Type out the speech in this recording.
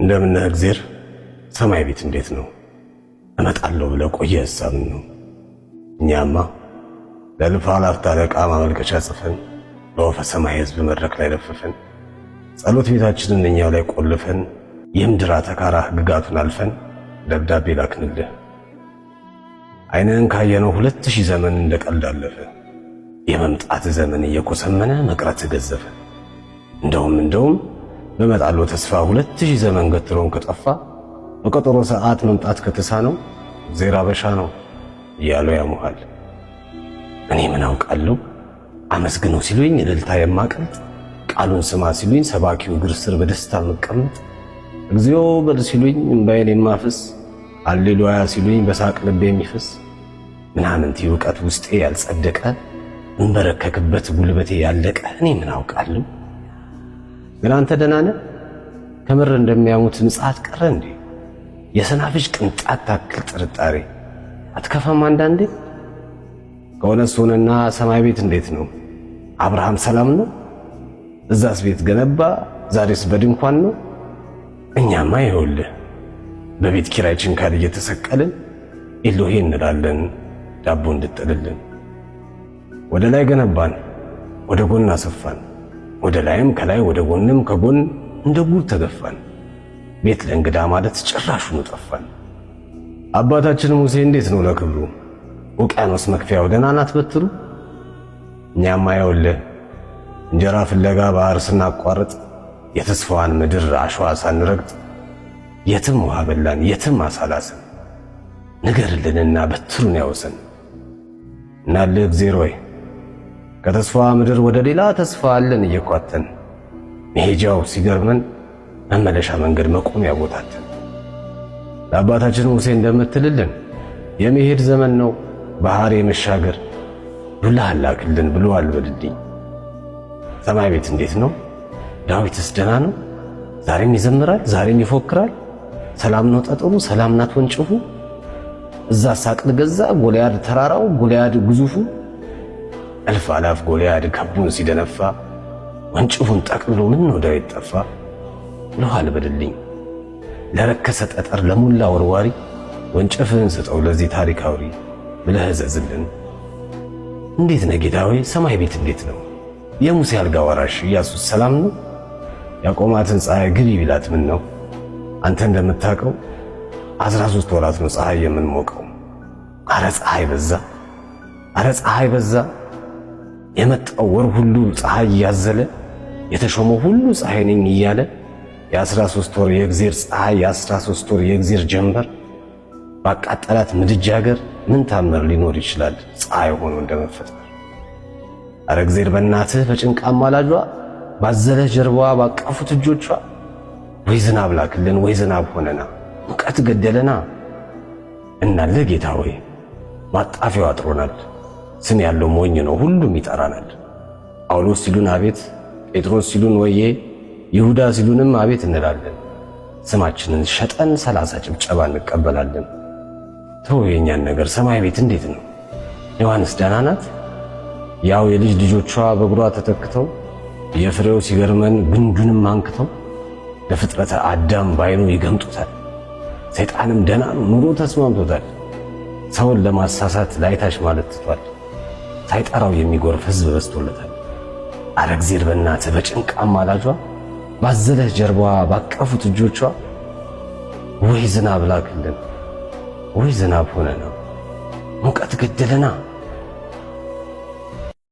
እንደምን እግዜር ሰማይ ቤት እንዴት ነው? እመጣለሁ ብለህ ቆየ ሐሳብን ነው። እኛማ ለልፋ ላፍታ ለቃ ማመልከቻ ጽፈን በወፈ ሰማይ ሕዝብ መድረክ ላይ ለፍፈን ጸሎት ቤታችንን እኛው ላይ ቆልፈን የምድር አተካራ ሕግጋቱን አልፈን ደብዳቤ ላክንልህ። ዓይንህን ካየነው 2000 ዘመን እንደቀልድ አለፈ። የመምጣት ዘመን እየኮሰመነ መቅረት ገዘፈ። እንደውም በመጣለው ተስፋ 2000 ዘመን ገትሮን ከጠፋ በቀጠሮ ሰዓት መምጣት ከተሳነው እግዜር አበሻ ነው እያሉ ያሙሃል። እኔ ምን አውቃለሁ? አመስግነው ሲሉኝ እልልታ የማቀልጥ፣ ቃሉን ስማ ሲሉኝ ሰባኪው እግር ስር በደስታ መቀመጥ፣ እግዚኦ በል ሲሉኝ እምባዬን የማፍስ፣ ሃሌሉያ ሲሉኝ በሳቅ ልቤ የሚፈስ፣ ምናምንቲ ዕውቀት ውስጤ ያልጸደቀ እንበረከክበት ጉልበቴ ያለቀ እኔ ምን አውቃለሁ? ግን አንተ ደህና ነህ? ከምር እንደሚያሙት ምጽአት ቀረ እንዴ? የሰናፍጭ ቅንጣት ታክል ጥርጣሬ አትከፋም አንዳንዴ? ከሆነስ ሆነና ሰማይ ቤት እንዴት ነው? አብርሃም ሰላም ነው? እዛስ ቤት ገነባ፣ ዛሬስ በድንኳን ነው? እኛማ ይኸውልህ በቤት ኪራይ ችንካል እየተሰቀልን ኤሎሄ እንላለን ዳቦ እንድጥልልን። ወደ ላይ ገነባን፣ ወደ ጎን አሰፋን፣ ወደ ላይም ከላይ ወደ ጎንም ከጎን እንደ ጉድ ተገፋን። ቤት ለእንግዳ ማለት ጭራሹን ጠፋን። አባታችን ሙሴ እንዴት ነው ለክብሩ? ውቅያኖስ መክፈያው ደህና ናት በትሩ? እኛማ ይኸውልህ እንጀራ ፍለጋ ባህር ስናቋርጥ የተስፋዋን ምድር አሸዋ ሳንረግጥ የትም ውሃ በላን የትም አሳላስን። ንገርልንና በትሩን ያውሰን። እናልህ እግዜር ሆይ ከተስፋ ምድር ወደ ሌላ ተስፋ አለን እየኳተን፣ መሄጃው ሲገርመን መመለሻ መንገድ መቆሚያ ቦታትን። ለአባታችን ሙሴ እንደምትልልን የመሄድ ዘመን ነው ባህር የመሻገር፣ ዱላህን ላክልን ብሎአል በልልኝ። ሰማይ ቤት እንዴት ነው? ዳዊትስ ደህና ነው? ዛሬም ይዘምራል ዛሬም ይፎክራል። ሰላም ነው ጠጠሩ ሰላም ናት ወንጭፉ። እዛ ሳቅል ገዛ ጎልያድ ተራራው ጎልያድ ግዙፉ። እልፍ አላፍ ጎልያድ ከቡን ሲደነፋ ወንጭፉን ጠቅልሎ ምን ነው ዳዊት ጠፋ ብሎሃል በልልኝ። ለረከሰ ጠጠር ለሙላ ወርዋሪ ወንጭፍህን ስጠው ለዚህ ታሪክ አውሪ ብለህ እዘዝልን። እንዴት ነህ ጌታ ሆይ ሰማይ ቤት እንዴት ነው? የሙሴ አልጋ ወራሽ ኢያሱስ ሰላም ነው? ያቆማትን ፀሐይ ግቢ ቢላት ምን ነው? አንተ እንደምታውቀው 13 ወራት ነው ፀሐይ የምንሞቀው። አረ ፀሐይ በዛ፣ አረ ፀሐይ በዛ። የመጣው ወር ሁሉ ፀሐይ እያዘለ የተሾመው ሁሉ ፀሐይ ነኝ እያለ የ13 ወር የእግዚአብሔር ፀሐይ የ13 ወር የእግዚአብሔር ጀንበር ባቃጠላት ምድጃ ሀገር ምን ታምር ሊኖር ይችላል ፀሐይ ሆኖ እንደመፈጠር? አረ እግዚአብሔር በእናትህ በጭንቃ አማላጇ ባዘለህ ጀርባዋ ባቀፉት እጆቿ ወይ ዝናብ ላክልን ወይ ዝናብ ሆነና ሙቀት ገደለና። እናልህ ጌታ ሆይ ማጣፊያው አጥሮናል። ስም ያለው ሞኝ ነው ሁሉም ይጠራናል። ጳውሎስ ሲሉን አቤት፣ ጴጥሮስ ሲሉን ወዬ፣ ይሁዳ ሲሉንም አቤት እንላለን። ስማችንን ሸጠን 30 ጭብጨባ እንቀበላለን። ተው የኛን ነገር ሰማይ ቤት እንዴት ነው? ዮሐንስ ደህና ናት? ያው የልጅ ልጆቿ በእግሯ ተተክተው የፍሬው ሲገርመን ግንዱንም አንክተው ለፍጥረተ አዳም ባይኑ ይገምጡታል። ሰይጣንም ደህና ነው ኑሮ ተስማምቶታል። ሰውን ለማሳሳት ላይታሽ ማለት ትቷል። ሳይጠራው የሚጎርፍ ሕዝብ በዝቶለታል። አረ እግዚአብሔር በእናትህ በጭንቅ አማላጇ ባዘለህ ጀርባዋ ባቀፉት እጆቿ ወይ ዝናብ ላክልን ወይ ዝናብ ሆነና ሙቀት ገደለና።